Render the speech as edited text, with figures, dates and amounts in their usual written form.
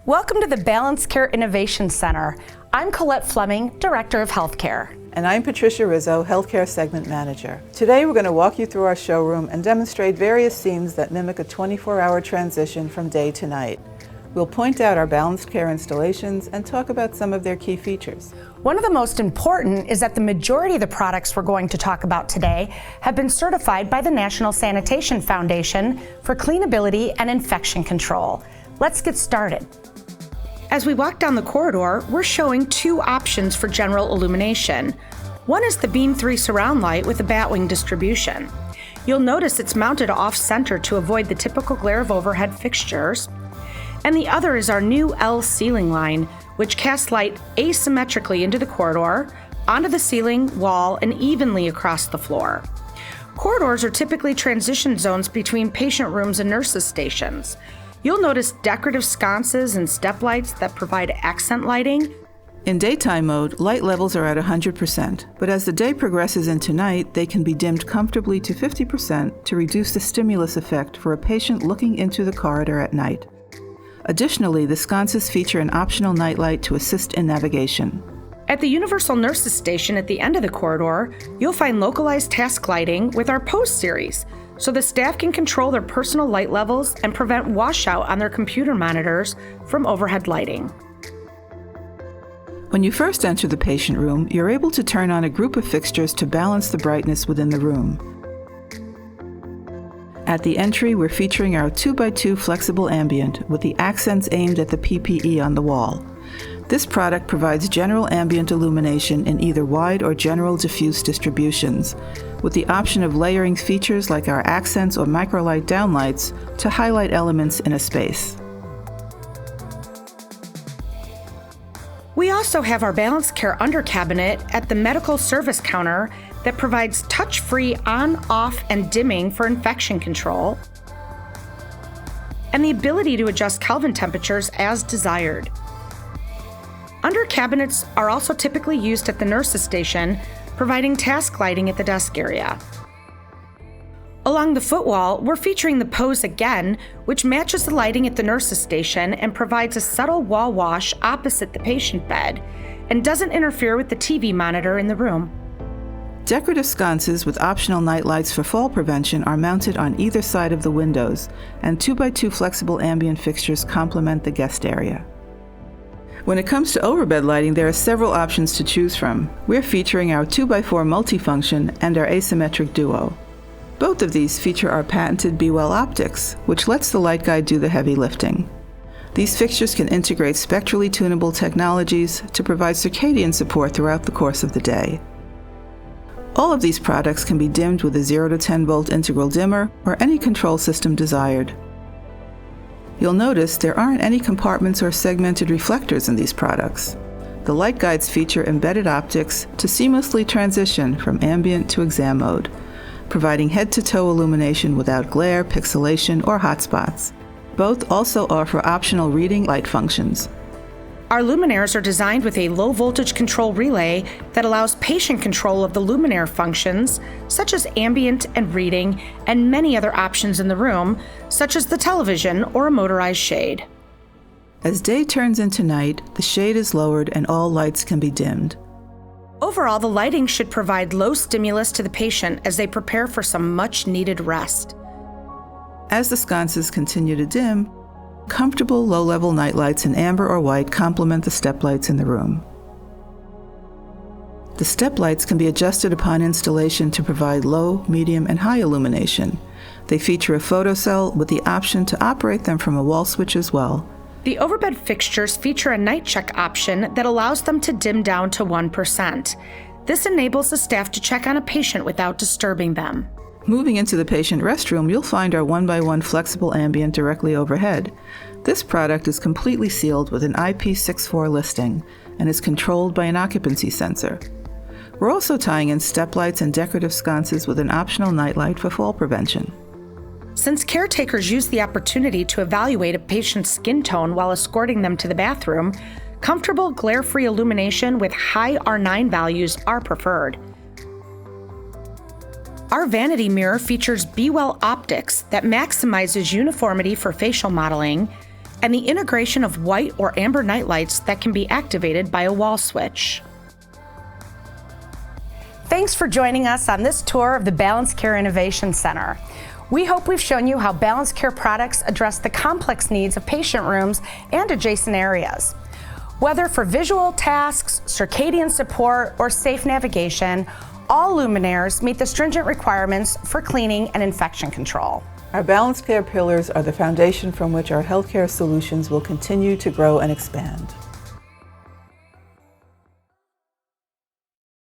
Welcome to the BalancedCare Innovation Center. I'm Colette Fleming, Director of Healthcare. And I'm Patricia Rizzo, Healthcare Segment Manager. Today we're going to walk you through our showroom and demonstrate various scenes that mimic a 24-hour transition from day to night. We'll point out our BalancedCare installations and talk about some of their key features. One of the most important is that the majority of the products we're going to talk about today have been certified by the National Sanitation Foundation for cleanability and infection control. Let's get started. As we walk down the corridor, we're showing two options for general illumination. One is the Beam 3 surround light with a batwing distribution. You'll notice it's mounted off-center to avoid the typical glare of overhead fixtures. And the other is our new L ceiling line, which casts light asymmetrically into the corridor, onto the ceiling, wall, and evenly across the floor. Corridors are typically transition zones between patient rooms and nurses' stations. You'll notice decorative sconces and step lights that provide accent lighting. In daytime mode, light levels are at 100%, but as the day progresses into night, they can be dimmed comfortably to 50% to reduce the stimulus effect for a patient looking into the corridor at night. Additionally, the sconces feature an optional nightlight to assist in navigation. At the Universal Nurses Station at the end of the corridor, you'll find localized task lighting with our Post series, so the staff can control their personal light levels and prevent washout on their computer monitors from overhead lighting. When you first enter the patient room, you're able to turn on a group of fixtures to balance the brightness within the room. At the entry, we're featuring our 2x2 flexible ambient with the accents aimed at the PPE on the wall. This product provides general ambient illumination in either wide or general diffuse distributions, with the option of layering features like our accents or microlight downlights to highlight elements in a space. We also have our BalancedCare under cabinet at the medical service counter that provides touch-free on, off, and dimming for infection control, and the ability to adjust Kelvin temperatures as desired. Under cabinets are also typically used at the nurses' station, providing task lighting at the desk area. Along the footwall, we're featuring the Pose Again, which matches the lighting at the nurses' station and provides a subtle wall wash opposite the patient bed and doesn't interfere with the TV monitor in the room. Decorative sconces with optional night lights for fall prevention are mounted on either side of the windows, and 2x2 flexible ambient fixtures complement the guest area. When it comes to overbed lighting, there are several options to choose from. We're featuring our 2x4 multifunction and our asymmetric duo. Both of these feature our patented Be Well optics, which lets the light guide do the heavy lifting. These fixtures can integrate spectrally tunable technologies to provide circadian support throughout the course of the day. All of these products can be dimmed with a 0 to 10 volt integral dimmer or any control system desired. You'll notice there aren't any compartments or segmented reflectors in these products. The light guides feature embedded optics to seamlessly transition from ambient to exam mode, providing head-to-toe illumination without glare, pixelation, or hotspots. Both also offer optional reading light functions. Our luminaires are designed with a low-voltage control relay that allows patient control of the luminaire functions, such as ambient and reading, and many other options in the room, such as the television or a motorized shade. As day turns into night, the shade is lowered and all lights can be dimmed. Overall, the lighting should provide low stimulus to the patient as they prepare for some much-needed rest. As the sconces continue to dim, comfortable low-level night lights in amber or white complement the step lights in the room. The step lights can be adjusted upon installation to provide low, medium, and high illumination. They feature a photocell with the option to operate them from a wall switch as well. The overbed fixtures feature a night check option that allows them to dim down to 1%. This enables the staff to check on a patient without disturbing them. Moving into the patient restroom, you'll find our 1x1 flexible ambient directly overhead. This product is completely sealed with an IP64 listing and is controlled by an occupancy sensor. We're also tying in step lights and decorative sconces with an optional nightlight for fall prevention. Since caretakers use the opportunity to evaluate a patient's skin tone while escorting them to the bathroom, comfortable glare-free illumination with high R9 values are preferred. Our vanity mirror features Be Well optics that maximizes uniformity for facial modeling and the integration of white or amber nightlights that can be activated by a wall switch. Thanks for joining us on this tour of the BalancedCare Innovation Center. We hope we've shown you how BalancedCare products address the complex needs of patient rooms and adjacent areas. Whether for visual tasks, circadian support, or safe navigation, all luminaires meet the stringent requirements for cleaning and infection control. Our BalancedCare pillars are the foundation from which our healthcare solutions will continue to grow and expand.